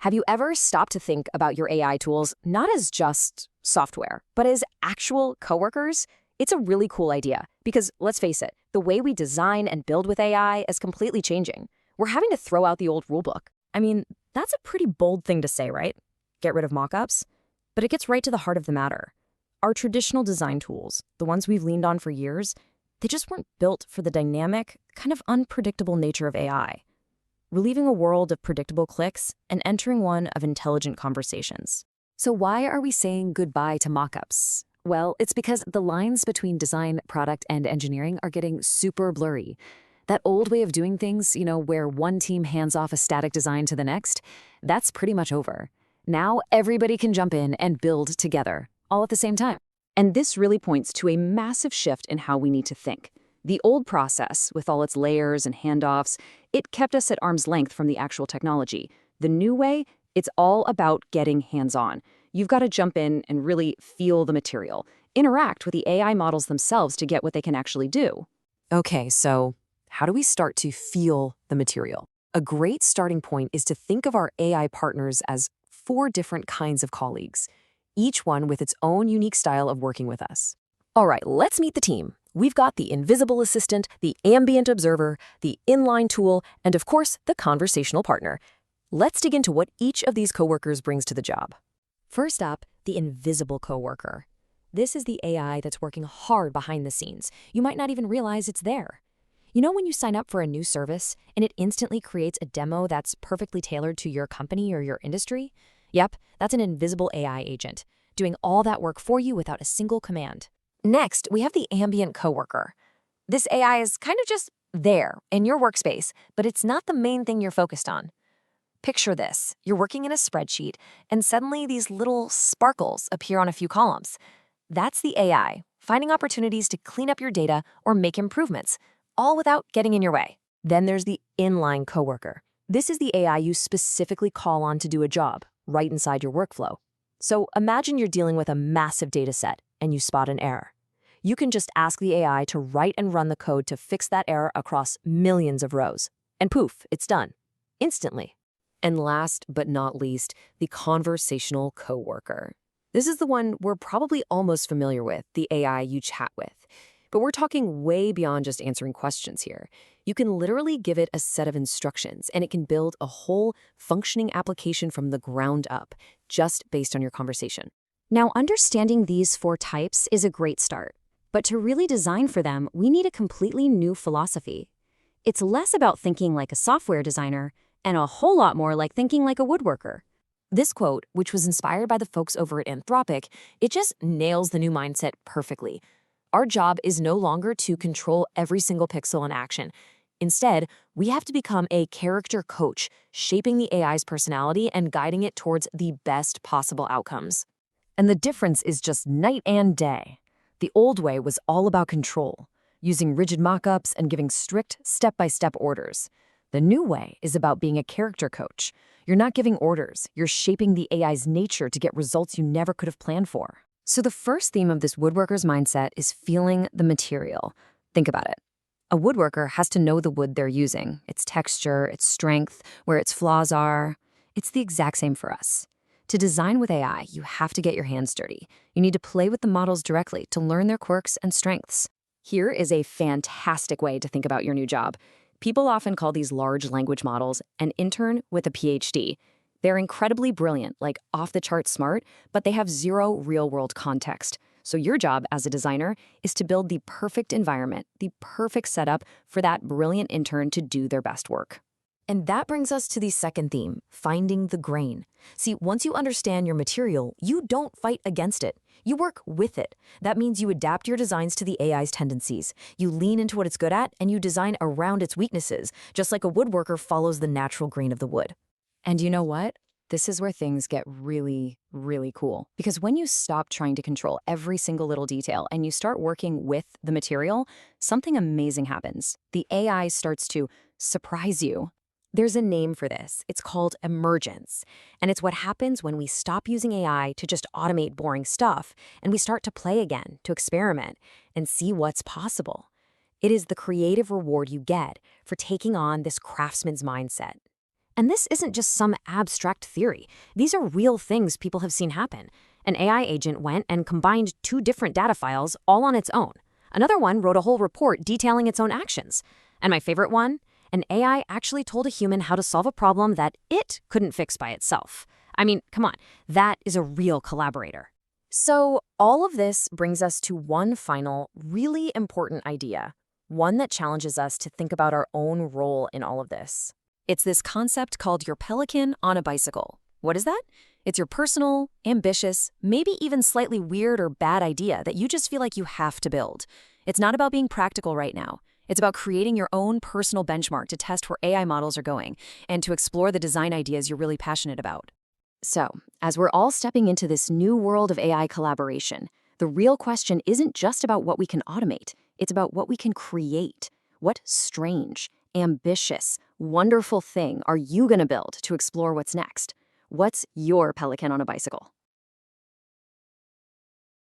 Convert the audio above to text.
Have you ever stopped to think about your AI tools not as just software, but as actual coworkers? It's a really cool idea because, let's face it, the way we design and build with AI is completely changing. We're having to throw out the old rulebook. I mean, that's a pretty bold thing to say, right? Get rid of mockups? But it gets right to the heart of the matter. Our traditional design tools, the ones we've leaned on for years, they just weren't built for the dynamic, kind of unpredictable nature of AI. We're leaving a world of predictable clicks and entering one of intelligent conversations. So why are we saying goodbye to mockups? Well, it's because the lines between design, product, and engineering are getting super blurry. That old way of doing things, where one team hands off a static design to the next, that's pretty much over. Now everybody can jump in and build together, all at the same time. And this really points to a massive shift in how we need to think. The old process, with all its layers and handoffs, it kept us at arm's length from the actual technology. The new way, it's all about getting hands-on. You've got to jump in and really feel the material, interact with the AI models themselves to get what they can actually do. Okay, so how do we start to feel the material? A great starting point is to think of our AI partners as 4 different kinds of colleagues, each one with its own unique style of working with us. All right, let's meet the team. We've got the invisible assistant, the ambient observer, the inline tool, and of course, the conversational partner. Let's dig into what each of these coworkers brings to the job. First up, the invisible coworker. This is the AI that's working hard behind the scenes. You might not even realize it's there. You know when you sign up for a new service and it instantly creates a demo that's perfectly tailored to your company or your industry? Yep, that's an invisible AI agent, doing all that work for you without a single command. Next, we have the ambient coworker. This AI is kind of just there in your workspace, but it's not the main thing you're focused on. Picture this. You're working in a spreadsheet, and suddenly these little sparkles appear on a few columns. That's the AI, finding opportunities to clean up your data or make improvements, all without getting in your way. Then there's the inline coworker. This is the AI you specifically call on to do a job, right inside your workflow. So imagine you're dealing with a massive data set, and you spot an error. You can just ask the AI to write and run the code to fix that error across millions of rows. And poof, it's done. Instantly. And last but not least, the conversational coworker. This is the one we're probably almost familiar with, the AI you chat with. But we're talking way beyond just answering questions here. You can literally give it a set of instructions, and it can build a whole functioning application from the ground up, just based on your conversation. Now, understanding these 4 types is a great start. But to really design for them, we need a completely new philosophy. It's less about thinking like a software designer and a whole lot more like thinking like a woodworker. This quote, which was inspired by the folks over at Anthropic, it just nails the new mindset perfectly. Our job is no longer to control every single pixel in action. Instead, we have to become a character coach, shaping the AI's personality and guiding it towards the best possible outcomes. And the difference is just night and day. The old way was all about control, using rigid mockups and giving strict step-by-step orders. The new way is about being a character coach. You're not giving orders, you're shaping the AI's nature to get results you never could have planned for. So the first theme of this woodworker's mindset is feeling the material. Think about it. A woodworker has to know the wood they're using, its texture, its strength, where its flaws are. It's the exact same for us. To design with AI, you have to get your hands dirty. You need to play with the models directly to learn their quirks and strengths. Here is a fantastic way to think about your new job. People often call these large language models an intern with a PhD. They're incredibly brilliant, like off-the-chart smart, but they have zero real-world context. So your job as a designer is to build the perfect environment, the perfect setup for that brilliant intern to do their best work. And that brings us to the second theme, finding the grain. See, once you understand your material, you don't fight against it. You work with it. That means you adapt your designs to the AI's tendencies. You lean into what it's good at, and you design around its weaknesses, just like a woodworker follows the natural grain of the wood. And you know what? This is where things get really, really cool. Because when you stop trying to control every single little detail and you start working with the material, something amazing happens. The AI starts to surprise you. There's a name for this. It's called emergence. And it's what happens when we stop using AI to just automate boring stuff and we start to play again, to experiment and see what's possible. It is the creative reward you get for taking on this craftsman's mindset. And this isn't just some abstract theory. These are real things people have seen happen. An AI agent went and combined 2 different data files all on its own. Another one wrote a whole report detailing its own actions. And my favorite one? An AI actually told a human how to solve a problem that it couldn't fix by itself. I mean, come on, that is a real collaborator. So all of this brings us to one final, really important idea, one that challenges us to think about our own role in all of this. It's this concept called your pelican on a bicycle. What is that? It's your personal, ambitious, maybe even slightly weird or bad idea that you just feel like you have to build. It's not about being practical right now. It's about creating your own personal benchmark to test where AI models are going and to explore the design ideas you're really passionate about. So, as we're all stepping into this new world of AI collaboration, the real question isn't just about what we can automate. It's about what we can create. What strange, ambitious, wonderful thing are you going to build to explore what's next? What's your pelican on a bicycle?